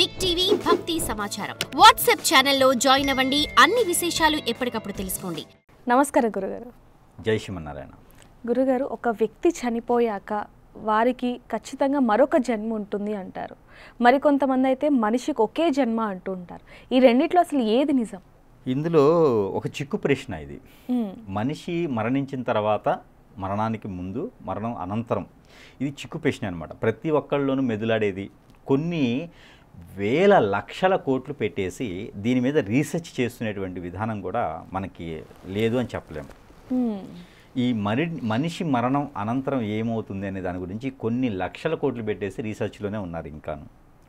Big TV భక్తి సమాచారం WhatsApp ఛానల్లో జాయిన్ అవ్వండి. అన్ని విశేషాలు ఎప్పటికప్పుడు తెలుసుకోండి. నమస్కారం గురుగారు. జై శ్రీమన్నారాయణ. గురుగారు, ఒక వ్యక్తి చనిపోయాక వారికి ఖచ్చితంగా మరొక జన్మ ఉంటుంది అంటారు. మరికొంతమంది అయితే మనిషికి ఒకే జన్మ అంటూ ఉంటారు. ఈ రెండిట్లో అసలు ఏది నిజం? ఇందులో ఒక చిక్కు ప్రశ్న ఇది. మనిషి మరణించిన తర్వాత, మరణానికి ముందు, మరణం అనంతరం, ఇది చిక్కు ప్రశ్న అనమాట. ప్రతి ఒక్కళ్ళలోనూ మెదులాడేది. కొన్ని వేల లక్షల కోట్లు పెట్టేసి దీని మీద రీసెర్చ్ చేస్తున్నటువంటి విధానం కూడా మనకి లేదు అని చెప్పలేము. ఈ మనిషి మరణం అనంతరం ఏమవుతుంది అనే దాని గురించి కొన్ని లక్షల కోట్లు పెట్టేసి రీసెర్చ్లోనే ఉన్నారు. ఇంకాను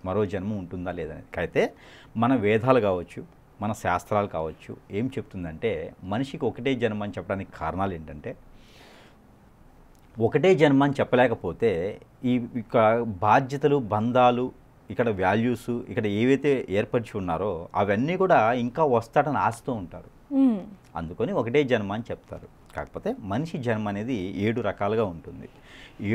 మరో జన్మ ఉంటుందా లేదనేది. అయితే మన వేదాలు కావచ్చు, మన శాస్త్రాలు కావచ్చు ఏం చెప్తుందంటే మనిషికి ఒకటే జన్మ అని చెప్పడానికి కారణాలు ఏంటంటే, ఒకటే జన్మ అని చెప్పలేకపోతే ఈ బాధ్యతలు, బంధాలు, ఇక్కడ వాల్యూస్, ఇక్కడ ఏవైతే ఏర్పరిచి ఉన్నారో అవన్నీ కూడా ఇంకా వస్తాడని ఆశతో ఉంటారు. అందుకని ఒకటే జన్మ అని చెప్తారు. కాకపోతే మనిషి జన్మ అనేది 7 రకాలుగా ఉంటుంది,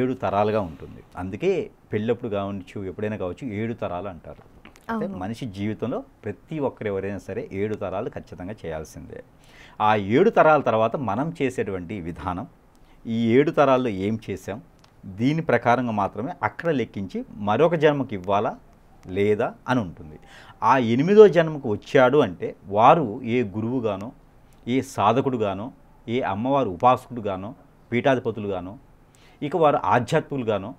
7 తరాలుగా ఉంటుంది. అందుకే పెళ్ళప్పుడు కావచ్చు, ఎప్పుడైనా కావచ్చు 7 తరాలు అంటారు. అంటే మనిషి జీవితంలో ప్రతి ఒక్కరు ఎవరైనా సరే 7 తరాలు ఖచ్చితంగా చేయాల్సిందే. ఆ 7 తరాల తర్వాత మనం చేసేటువంటి విధానం, ఈ 7 తరాల్లో ఏం చేసాం, దీని ప్రకారంగా మాత్రమే అక్కడ లెక్కించి మరొక జన్మకి ఇవ్వాలా లేదా అని ఉంటుంది. ఆ 8వ జన్మకు వచ్చాడు అంటే వారు ఏ గురువుగానో, ఏ సాధకుడుగానో, ఏ అమ్మవారు ఉపాసకుడుగానో, పీఠాధిపతులుగానో, ఇక వారు ఆధ్యాత్మికులుగానో,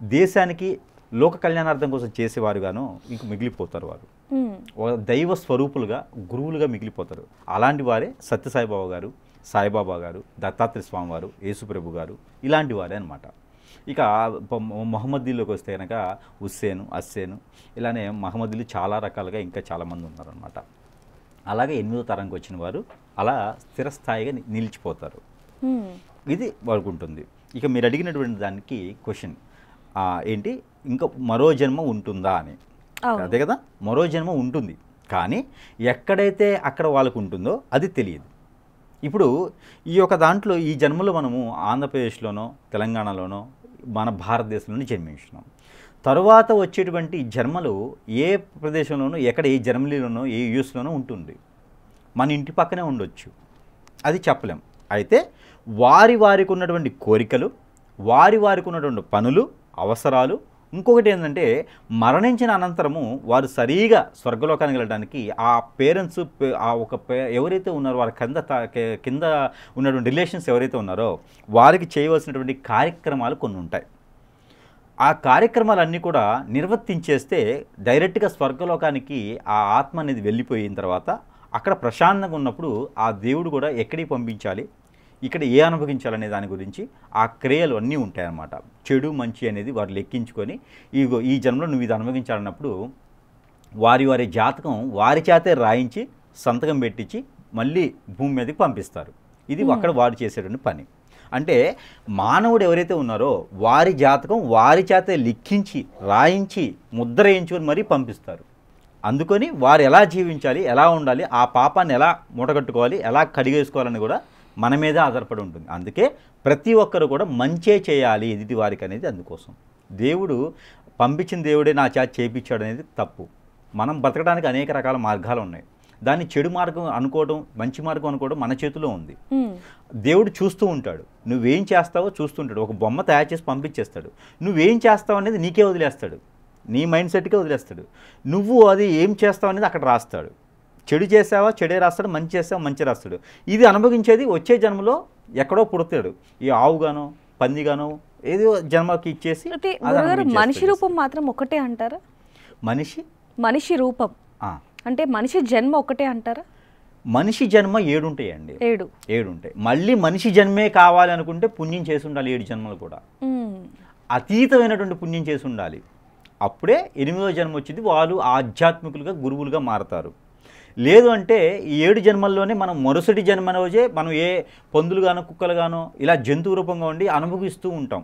దేశానికి లోక కళ్యాణార్థం కోసం చేసేవారుగానో ఇంక మిగిలిపోతారు. వారు దైవ స్వరూపులుగా, గురువులుగా మిగిలిపోతారు. అలాంటి వారే సత్యసాయిబాబా గారు, సాయిబాబా గారు, దత్తాత్రేయ స్వామి వారు, యేసుప్రభు గారు, ఇలాంటి వారే అనమాట. ఇక మహమ్మదీలోకి వస్తే కనుక హుస్సేను, అస్సేను, ఇలానే మహమ్మదీలు చాలా రకాలుగా ఇంకా చాలామంది ఉన్నారనమాట. అలాగే 8వ తరంకి వచ్చిన వారు అలా స్థిరస్థాయిగా నిలిచిపోతారు. ఇది వరకు ఉంటుంది. ఇక మీరు అడిగినటువంటి దానికి క్వశ్చన్ ఏంటి, ఇంకా మరో జన్మ ఉంటుందా అని. అదే కదా, మరో జన్మ ఉంటుంది, కానీ ఎక్కడైతే అక్కడ వాళ్ళకు ఉంటుందో అది తెలియదు. ఇప్పుడు ఈ యొక్క దాంట్లో ఈ జన్మలో మనము ఆంధ్రప్రదేశ్లోనో, తెలంగాణలోనో, మన భారతదేశంలోనూ జన్మించినాం. తరువాత వచ్చేటువంటి జన్మలు ఏ ప్రదేశంలోనూ, ఎక్కడ ఏ జర్మనీలోనో, ఏ యూఎస్లోనో ఉంటుంది. మన ఇంటి పక్కనే ఉండొచ్చు, అది చెప్పలేం. అయితే వారికి ఉన్నటువంటి కోరికలు, వారికి ఉన్నటువంటి పనులు, అవసరాలు, ఇంకొకటి ఏంటంటే మరణించిన అనంతరము వారు సరిగా స్వర్గలోకానికి వెళ్ళడానికి ఆ పేరెంట్స్, ఎవరైతే ఉన్నారో వారి కింద ఉన్నటువంటి రిలేషన్స్ ఎవరైతే ఉన్నారో వారికి చేయవలసినటువంటి కార్యక్రమాలు కొన్ని ఉంటాయి. ఆ కార్యక్రమాలన్నీ కూడా నిర్వర్తించేస్తే డైరెక్ట్గా స్వర్గలోకానికి ఆ ఆత్మ అనేది వెళ్ళిపోయిన తర్వాత అక్కడ ప్రశాంతంగా ఉన్నప్పుడు ఆ దేవుడు కూడా ఎక్కడికి పంపించాలి, ఇక్కడ ఏ అనుభవించాలనే దాని గురించి ఆ క్రియలు అన్నీ ఉంటాయన్నమాట. చెడు మంచి అనేది వారు లెక్కించుకొని ఈ జన్మలో నువ్వు ఇది అనుభవించాలన్నప్పుడు వారి జాతకం వారి చేతే రాయించి సంతకం పెట్టించి మళ్ళీ భూమి మీదకి పంపిస్తారు. ఇది అక్కడ వారు చేసేటువంటి పని. అంటే మానవుడు ఎవరైతే ఉన్నారో వారి జాతకం వారి చేతే లిఖించి రాయించి ముద్ర వేయించుకొని మరీ పంపిస్తారు. అందుకని వారు ఎలా జీవించాలి, ఎలా ఉండాలి, ఆ పాపాన్ని ఎలా మూటగట్టుకోవాలి, ఎలా కడిగేసుకోవాలని కూడా మన మీదే ఆధారపడి ఉంటుంది. అందుకే ప్రతి ఒక్కరు కూడా మంచే చేయాలి ఎదుటి వారికి అనేది. అందుకోసం దేవుడు పంపించిన దేవుడే నా చేత చేయించాడు అనేది తప్పు. మనం బతకడానికి అనేక రకాల మార్గాలు ఉన్నాయి. దాన్ని చెడు మార్గం అనుకోవడం, మంచి మార్గం అనుకోవడం మన చేతిలో ఉంది. దేవుడు చూస్తూ ఉంటాడు, నువ్వేం చేస్తావో చూస్తుంటాడు. ఒక బొమ్మ తయారు చేసి పంపించేస్తాడు, నువ్వేం చేస్తావు అనేది నీకే వదిలేస్తాడు, నీ మైండ్ సెట్కే వదిలేస్తాడు. నువ్వు అది ఏం చేస్తావు అనేది అక్కడ రాస్తాడు. చెడు చేసావా చెడే రాస్తాడు, మంచి చేసావా మంచి రాస్తాడు. ఇది అనుభవించేది వచ్చే జన్మలో ఎక్కడో పుడతాడు. ఈ ఆవుగానో పందిగానో ఏదో జన్మకి ఇచ్చేసి. మనిషి రూపం మాత్రం ఒకటే అంటారా? మనిషి రూపం అంటే మనిషి జన్మ ఒకటే అంటారా? మనిషి జన్మ 7 ఉంటాయండి. 7 ఉంటాయి. మళ్ళీ మనిషి జన్మే కావాలి అనుకుంటే పుణ్యం చేసి ఉండాలి. 7 జన్మలు కూడా అతీతమైనటువంటి పుణ్యం చేసి ఉండాలి. అప్పుడే 8వ జన్మ వచ్చింది, వాళ్ళు ఆధ్యాత్మికులుగా గురువులుగా మారతారు. లేదు అంటే ఈ 7 జన్మల్లోనే మనం మరుసటి జన్మ రోజే మనం ఏ పందులుగానో కుక్కలుగానో ఇలా జంతువు రూపంగా ఉండి అనుభవిస్తూ ఉంటాం.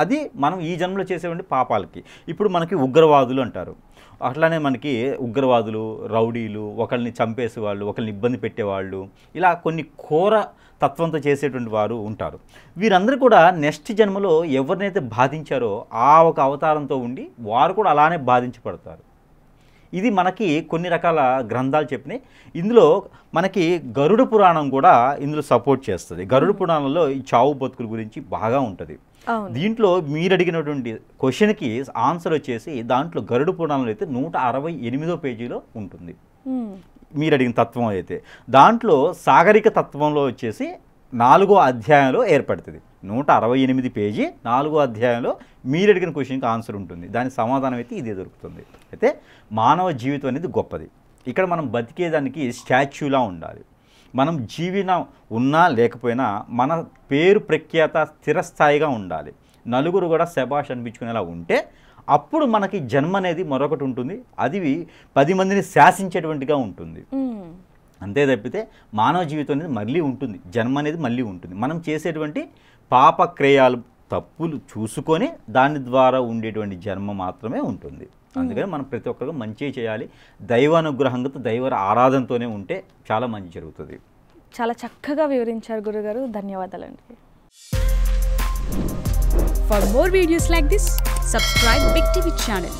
అది మనం ఈ జన్మలో చేసేటువంటి పాపాలకి. ఇప్పుడు మనకి ఉగ్రవాదులు అంటారు. అట్లానే మనకి ఉగ్రవాదులు, రౌడీలు, ఒకరిని చంపేసేవాళ్ళు, ఒకరిని ఇబ్బంది పెట్టేవాళ్ళు, ఇలా కొన్ని ఘోర తత్వంతో చేసేటువంటి వారు ఉంటారు. వీరందరూ కూడా నెక్స్ట్ జన్మలో ఎవరినైతే బాధించారో ఆ ఒక అవతారంతో ఉండి వారు కూడా అలానే బాధించబడతారు. ఇది మనకి కొన్ని రకాల గ్రంథాలు చెప్పినాయి. ఇందులో మనకి గరుడ పురాణం కూడా ఇందులో సపోర్ట్ చేస్తుంది. గరుడ పురాణంలో ఈ చావు బతుకుల గురించి బాగా ఉంటుంది. దీంట్లో మీరు అడిగినటువంటి క్వశ్చన్కి ఆన్సర్ వచ్చేసి దాంట్లో గరుడ పురాణంలో అయితే 168వ పేజీలో ఉంటుంది. మీరు అడిగిన తత్వం అయితే దాంట్లో సాగరిక తత్వంలో వచ్చేసి 4వ అధ్యాయంలో ఏర్పడుతుంది. 168 పేజీ 4వ అధ్యాయంలో మీరు అడిగిన క్వశ్చన్కి ఆన్సర్ ఉంటుంది. దాని సమాధానం అయితే ఇదే దొరుకుతుంది. అయితే మానవ జీవితం అనేది గొప్పది. ఇక్కడ మనం బతికేదానికి స్టాచ్యూలా ఉండాలి. మనం జీవనం ఉన్నా లేకపోయినా మన పేరు ప్రఖ్యాత స్థిరస్థాయిగా ఉండాలి. నలుగురు కూడా శబాష్ అనిపించుకునేలా ఉంటే అప్పుడు మనకి జన్మ అనేది మరొకటి ఉంటుంది. అది 10 మందిని శాసించేటువంటిగా ఉంటుంది. అంతే తప్పితే మానవ జీవితం అనేది మళ్ళీ ఉంటుంది, జన్మ అనేది మళ్ళీ ఉంటుంది. మనం చేసేటువంటి పాపక్రియలు తప్పులు చూసుకొని దాని ద్వారా ఉండేటువంటి జన్మ మాత్రమే ఉంటుంది. అందుకని మనం ప్రతి ఒక్కరు మంచి చేయాలి. దైవానుగ్రహంతో దైవ ఆరాధనతోనే ఉంటే చాలా మంచి జరుగుతుంది. చాలా చక్కగా వివరించారు గురుగారు. ధన్యవాదాలండి. For more videos like this, subscribe Big TV channel.